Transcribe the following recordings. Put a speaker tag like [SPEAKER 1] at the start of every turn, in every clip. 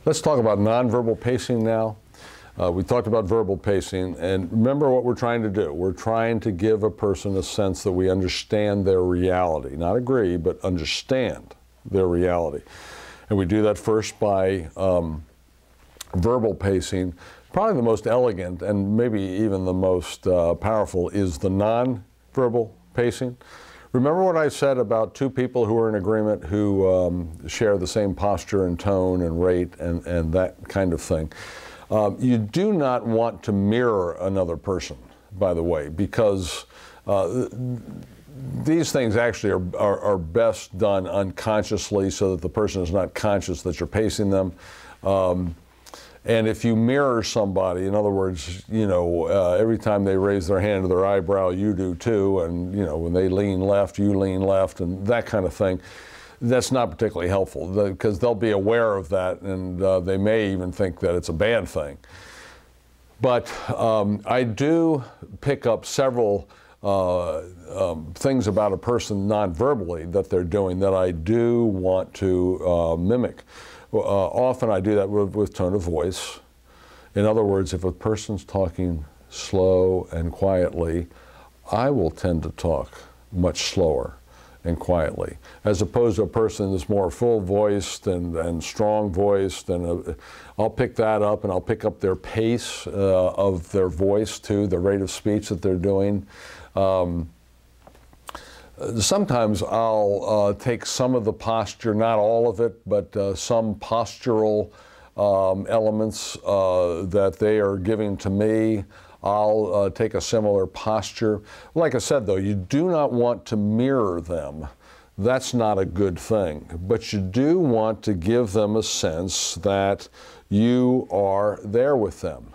[SPEAKER 1] Let's talk about nonverbal pacing now. We talked about verbal pacing, and remember what we're trying to do. We're trying to give a person a sense that we understand their reality. Not agree, but understand their reality. And we do that first by verbal pacing. Probably the most elegant and maybe even the most powerful is the nonverbal pacing. Remember what I said about two people who are in agreement who share the same posture and tone and rate and that kind of thing. You do not want to mirror another person, by the way, because these things actually are best done unconsciously so that the person is not conscious that you're pacing them. And if you mirror somebody, in other words, you know, every time they raise their hand to their eyebrow, you do too, and you know, when they lean left, you lean left, and that kind of thing, that's not particularly helpful because they'll be aware of that, and they may even think that it's a bad thing. But I do pick up several things about a person non-verbally that they're doing that I do want to mimic. Often I do that with tone of voice. In other words, if a person's talking slow and quietly, I will tend to talk much slower and quietly, as opposed to a person that's more full-voiced and strong-voiced. And I'll pick that up, and I'll pick up their pace of their voice too, the rate of speech that they're doing. Sometimes I'll take some of the posture, not all of it, but some postural elements that they are giving to me. I'll take a similar posture. Like I said, though, you do not want to mirror them. That's not a good thing. But you do want to give them a sense that you are there with them.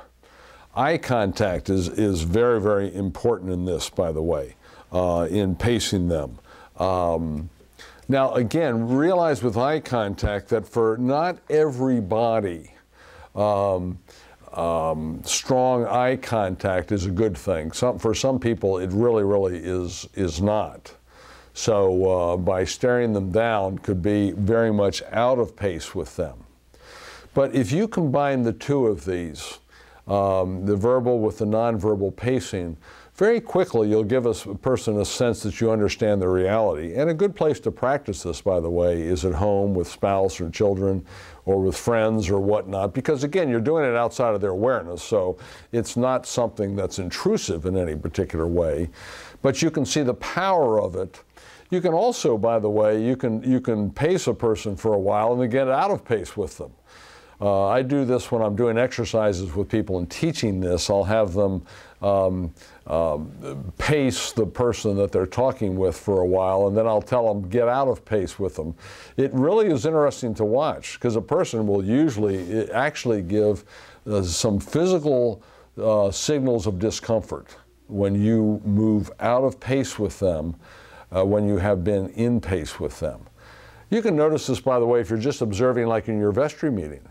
[SPEAKER 1] Eye contact is very, very important in this, by the way. In pacing them. Now again, realize with eye contact that for not everybody, strong eye contact is a good thing. For some people it really is not. So by staring them down could be very much out of pace with them. But if you combine the two of these, the verbal with the nonverbal pacing, very quickly you'll give a person a sense that you understand the reality. And a good place to practice this, by the way, is at home with spouse or children or with friends or whatnot, because again, you're doing it outside of their awareness, so it's not something that's intrusive in any particular way, but you can see the power of it. You can also, by the way, you can pace a person for a while and then get out of pace with them. I do this when I'm doing exercises with people and teaching this. I'll have them pace the person that they're talking with for a while, and then I'll tell them get out of pace with them. It really is interesting to watch because a person will usually actually give some physical signals of discomfort when you move out of pace with them, when you have been in pace with them. You can notice this, by the way, if you're just observing like in your vestry meeting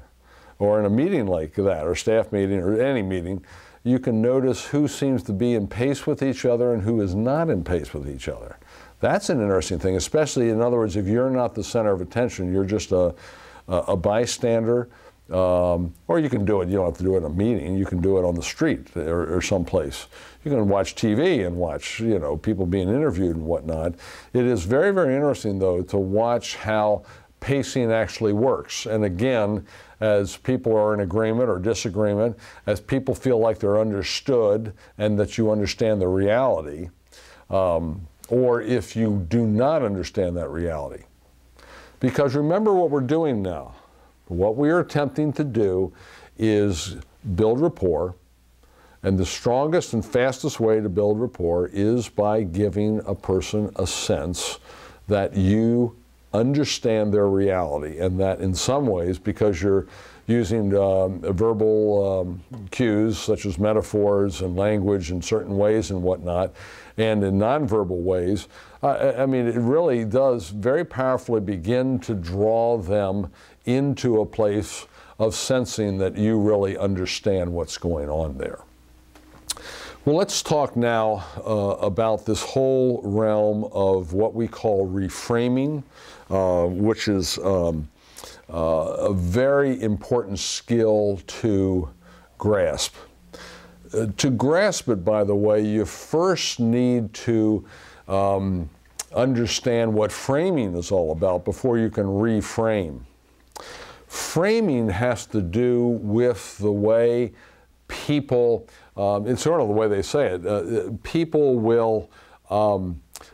[SPEAKER 1] or in a meeting like that, or staff meeting, or any meeting. You can notice who seems to be in pace with each other and who is not in pace with each other. That's an interesting thing, especially, in other words, if you're not the center of attention, you're just a bystander, or you can do it, you don't have to do it in a meeting, you can do it on the street or someplace. You can watch TV and watch, you know, people being interviewed and whatnot. It is very, very interesting, though, to watch how pacing actually works. And again, as people are in agreement or disagreement, as people feel like they're understood and that you understand the reality, or if you do not understand that reality. Because remember what we're doing now. What we are attempting to do is build rapport, and the strongest and fastest way to build rapport is by giving a person a sense that you understand their reality, and that in some ways, because you're using verbal cues such as metaphors and language in certain ways and whatnot, and in nonverbal ways, I mean, it really does very powerfully begin to draw them into a place of sensing that you really understand what's going on there. Well, let's talk now about this whole realm of what we call reframing, which is a very important skill to grasp. To grasp it, by the way, you first need to understand what framing is all about before you can reframe. Framing has to do with the way people, it's sort of the way they say it, people will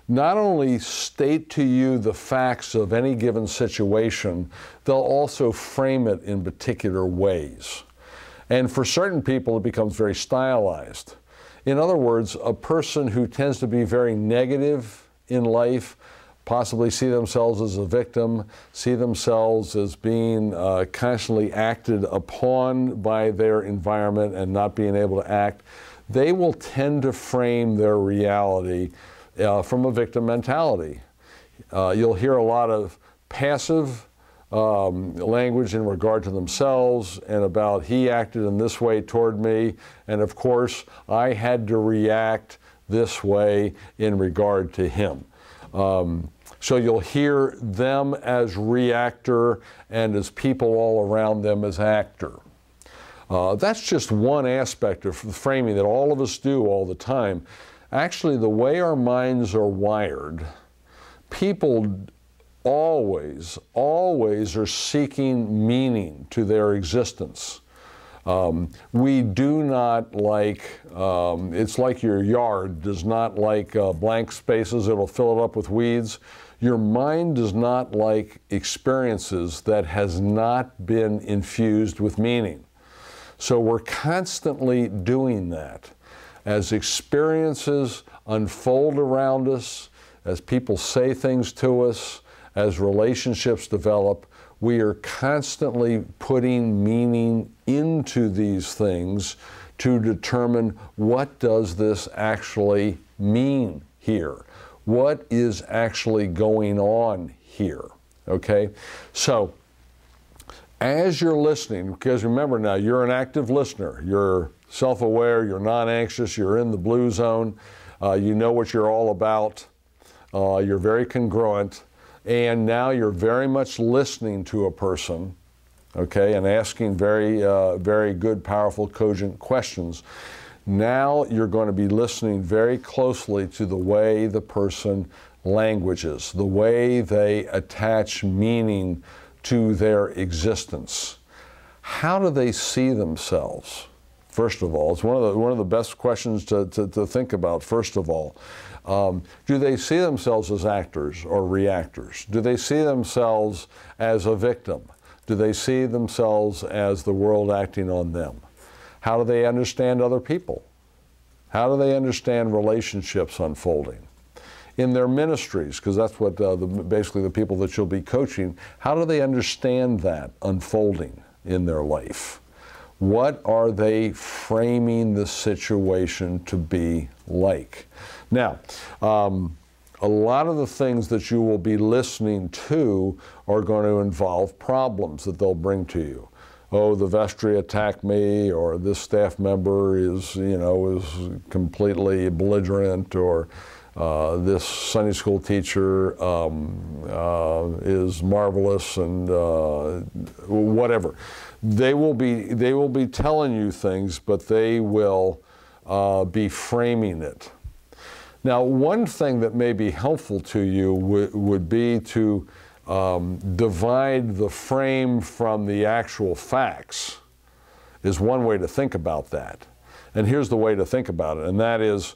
[SPEAKER 1] not only state to you the facts of any given situation, they'll also frame it in particular ways. And for certain people, it becomes very stylized. In other words, a person who tends to be very negative in life, possibly see themselves as a victim, see themselves as being constantly acted upon by their environment and not being able to act, they will tend to frame their reality from a victim mentality. You'll hear a lot of passive language in regard to themselves and about he acted in this way toward me, and of course I had to react this way in regard to him. So you'll hear them as reactor and as people all around them as actor. That's just one aspect of the framing that all of us do all the time. Actually, the way our minds are wired, people always are seeking meaning to their existence. We do not like, it's like your yard does not like blank spaces, it'll fill it up with weeds. Your mind does not like experiences that has not been infused with meaning. So we're constantly doing that. As experiences unfold around us, as people say things to us, as relationships develop, we are constantly putting meaning into these things to determine what does this actually mean here? What is actually going on here? Okay? So, as you're listening, because remember now, you're an active listener, you're self-aware, you're non-anxious, you're in the blue zone, you know what you're all about, you're very congruent, and now you're very much listening to a person, okay, and asking very, very good, powerful, cogent questions. Now you're going to be listening very closely to the way the person languages, the way they attach meaning to their existence. How do they see themselves? First of all, it's one of the best questions to think about, first of all. Do they see themselves as actors or reactors? Do they see themselves as a victim? Do they see themselves as the world acting on them? How do they understand other people? How do they understand relationships unfolding? In their ministries, because that's what basically the people that you'll be coaching, how do they understand that unfolding in their life? What are they framing the situation to be like? Now, a lot of the things that you will be listening to are going to involve problems that they'll bring to you. Oh, the vestry attacked me, or this staff member is, is completely belligerent, or this Sunday school teacher is marvelous, and whatever. They will be telling you things, but they will be framing it. Now, one thing that may be helpful to you would be to divide the frame from the actual facts, is one way to think about that. And here's the way to think about it, and that is,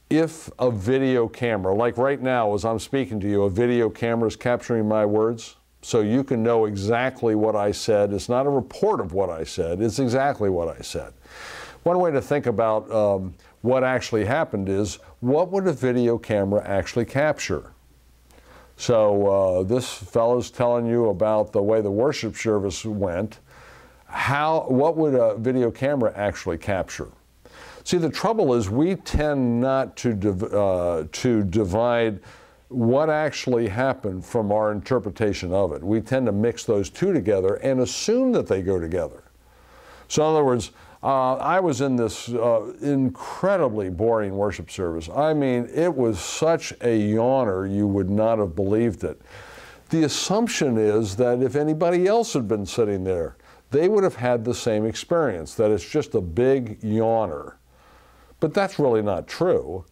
[SPEAKER 1] if a video camera, like right now as I'm speaking to you, a video camera is capturing my words, so you can know exactly what I said. It's not a report of what I said, it's exactly what I said. One way to think about what actually happened is, what would a video camera actually capture? So this fellow's telling you about the way the worship service went. What would a video camera actually capture? See, the trouble is we tend not to divide what actually happened from our interpretation of it. We tend to mix those two together and assume that they go together. So in other words, I was in this incredibly boring worship service. I mean, it was such a yawner, you would not have believed it. the assumption is that if anybody else had been sitting there, they would have had the same experience, that it's just a big yawner. But that's really not true.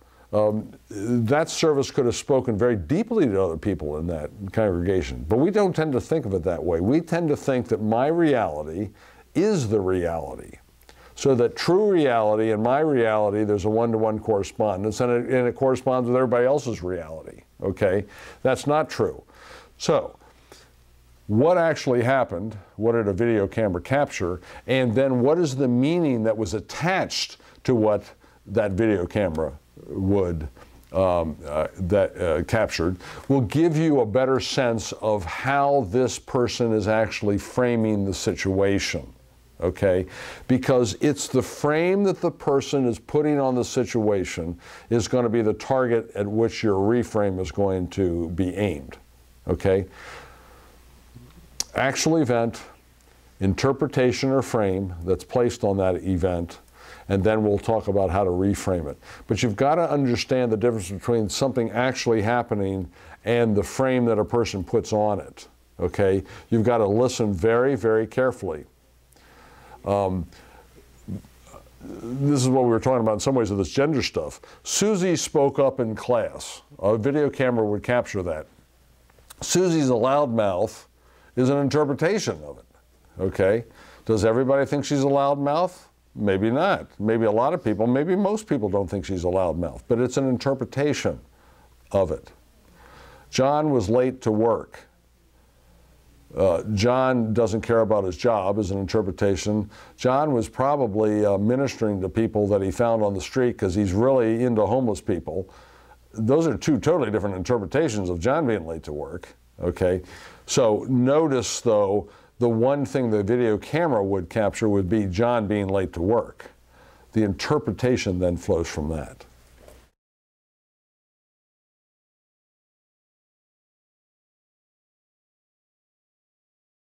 [SPEAKER 1] That service could have spoken very deeply to other people in that congregation. But we don't tend to think of it that way. We tend to think that my reality is the reality. So that true reality and my reality, there's a one-to-one correspondence, and it corresponds with everybody else's reality, okay? That's not true. So, what actually happened? What did a video camera capture? And then what is the meaning that was attached to what that video camera would captured will give you a better sense of how this person is actually framing the situation, okay? Because it's the frame that the person is putting on the situation is going to be the target at which your reframe is going to be aimed, okay? Actual event, interpretation or frame that's placed on that event, and then we'll talk about how to reframe it. But you've got to understand the difference between something actually happening and the frame that a person puts on it, okay? You've got to listen very, very carefully. This is what we were talking about in some ways with this gender stuff. Susie spoke up in class. A video camera would capture that. Susie's a loudmouth is an interpretation of it, okay? Does everybody think she's a loudmouth? Maybe not. Maybe a lot of people, maybe most people don't think she's a loudmouth, but it's an interpretation of it. John was late to work. John doesn't care about his job is an interpretation. John was probably ministering to people that he found on the street because he's really into homeless people. Those are two totally different interpretations of John being late to work, okay? So notice, though, the one thing the video camera would capture would be John being late to work. The interpretation then flows from that.